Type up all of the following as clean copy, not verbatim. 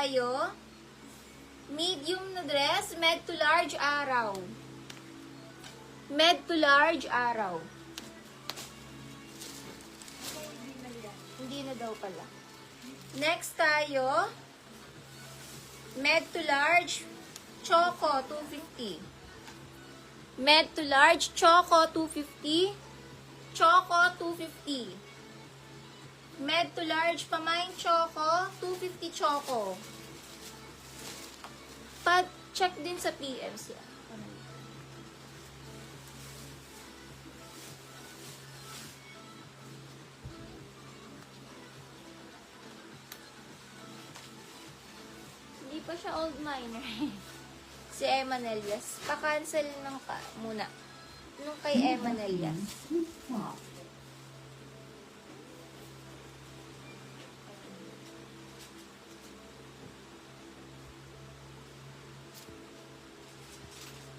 tayo. Medium na dress, med to large araw. Med to large araw. Hindi na daw pala. Next tayo. Med to large, choco, 250. Med to large, choco, 250. Choco, 250. Med to large, pamain choco, 250 choco. Pa-check din sa PM siya. Hindi pa siya old minor. Si Emma Nelias. Pa-cancel ng muna. Nung kay Emma Nelias.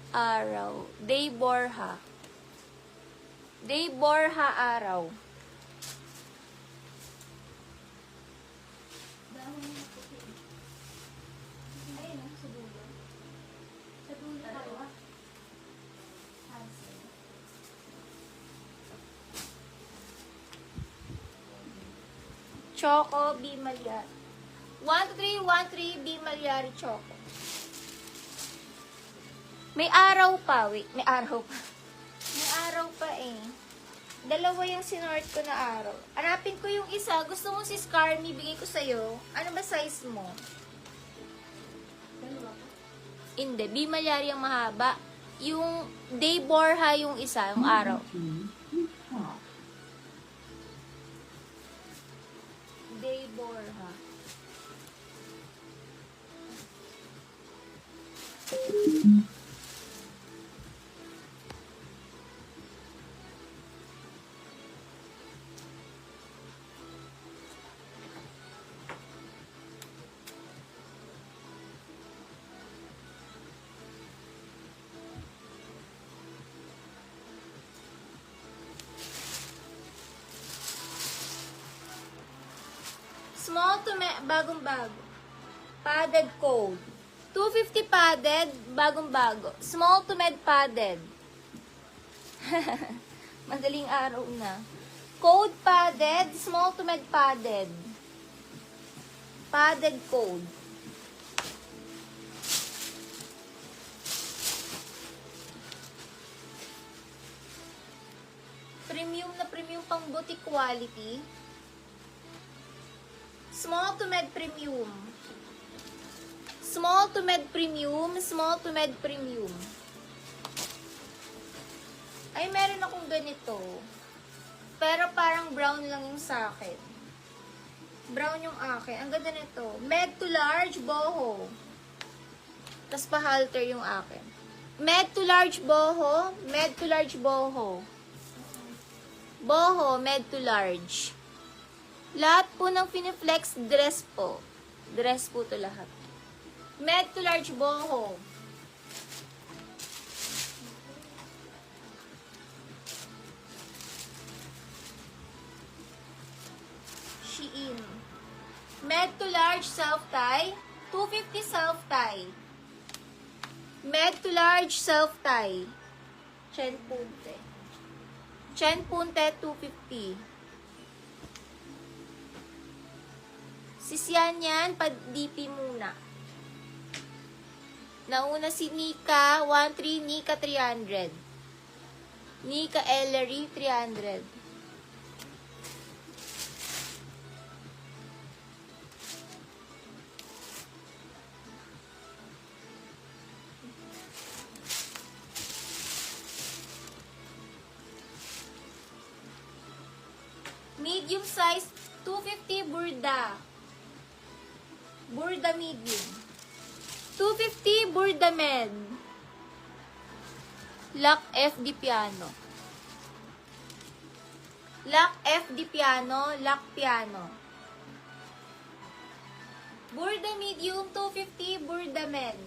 Araw. Day Borja. Day Borja araw. Ayun, sa dulo. Sa dulo dalawa. Choco, B. Malyari. 1313 B. Malyari Choco. May araw pa. Wait, may araw pa. May araw pa eh. Dalawa yung sinort ko na araw. Hanapin ko yung isa. Gusto mo si Scarmy, bigay ko sa'yo. Ano ba size mo? Hindi. B. Malyari ang mahaba. Yung Day Borja yung isa, yung araw. Day Borja. Small to bagong-bago. Padded cold. 250 padded, bagong-bago. Small to med padded. Madaling araw na. Cold padded, small to med padded. Padded cold. Premium na premium pang boutique quality. Small to med premium. Small to med premium. Small to med premium. Ay, meron akong ganito. Pero parang brown lang yung sa akin. Brown yung akin. Ang ganda nito. Med to large, boho. Tapos pa-halter yung akin. Med to large, boho. Med to large, boho. Boho, med to large. Lahat po ng Finiflex, dress po. Dress po to lahat. Med to large boho. Shein. Med to large self-tie. 250 self-tie. Med to large self-tie. Chen Punte. Chen Punte, 250. Sisyan yan, pa-DP muna. Nauna si Nika, 13, Nika 300. Nika Ellery, 300. Medium size, 250 Burda. Burda medium. 250 Burda med. Lock FD piano. Lock FD piano, lock piano. Burda medium, 250 Burda men.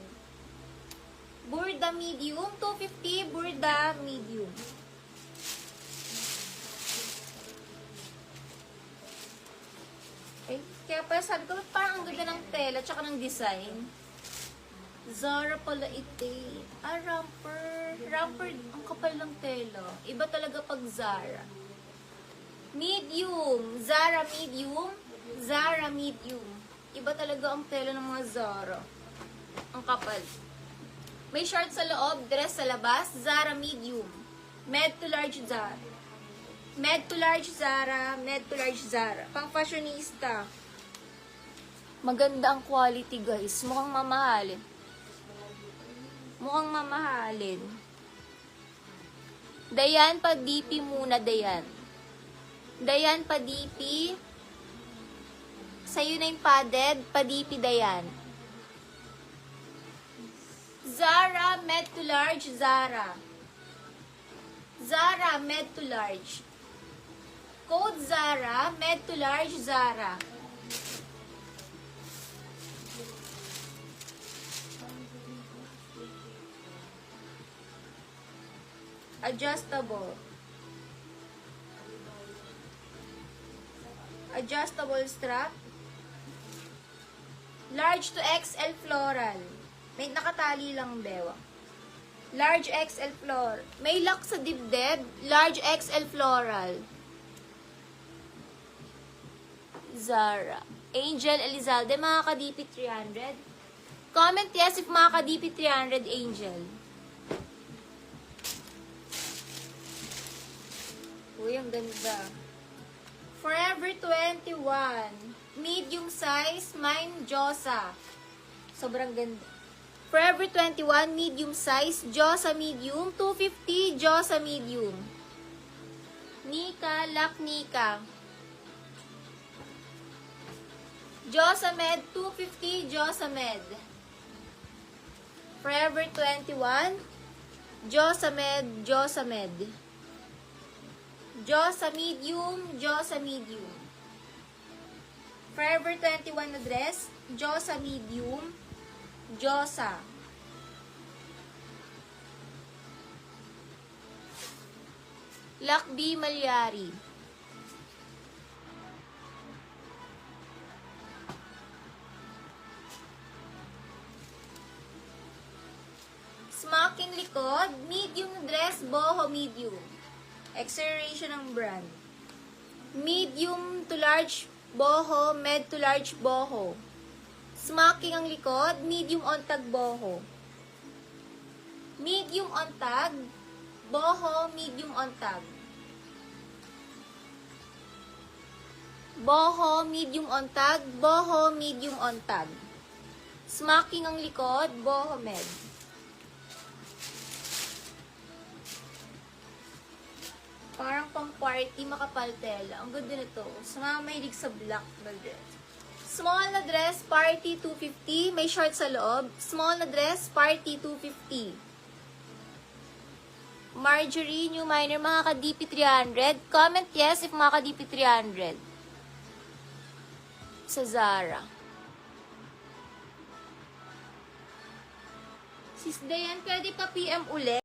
Burda medium, 250 Burda medium. Ay, kaya Pero sabi ko, parang ang ganda ng tela, tsaka ng design. Zara pala ito. Romper. Romper, ang kapal ng tela. Iba talaga pag Zara. Medium. Zara medium. Zara medium. Iba talaga ang tela ng mga Zara. Ang kapal. May short sa loob, dress sa labas. Zara medium. Med to large Zara. Med to large Zara. Med to large Zara. Pang fashionista. Maganda ang quality, guys. Mukhang mamahalin. Mukhang mamahalin. Dayan, pa-DP muna, Dayan. Dayan, pa-DP. Sa'yo na yung padded, pa-DP, Dayan. Zara, med to large, Zara. Zara, med to large. Code Zara, med to large, Zara. Adjustable. Adjustable strap. Large to XL floral. May nakatali lang, bewa. Large XL floral. May lock sa dibdib. Large XL floral. Zara. Angel Elizalde, mga ka-DP 300. Comment yes if mga ka-DP 300, Angel. Uy, ang ganda. Forever 21. Medium size, mine Josa. Sobrang ganda. Forever 21, medium size, Josa medium. 250, Josa medium. Nika, Lak Nika. Josa Med, 250, Josa Med. Forever 21, Josa Med, Josa Med. Josa medium, Josa medium. Forever 21 na dress, Josa medium, Josa. Lakbi Malyari. Smocking likod, medium dress, boho medium. Acceleration ng brand. Medium to large boho, med to large boho. Smocking ang likod, medium on tag boho. Medium on tag, boho, medium on tag. Boho, medium on tag, boho, medium on tag. Smocking ang likod, boho med. Parang pang party, makapal tela. Ang ganda nito. Sa mga mahilig sa black na dress. Small na dress, party 250. May short sa loob. Small na dress, party 250. Marjorie, new minor, mga ka-DP 300. Comment yes if mga ka-DP 300. Sa Zara. Sis Dayan, pwede pa PM ulit?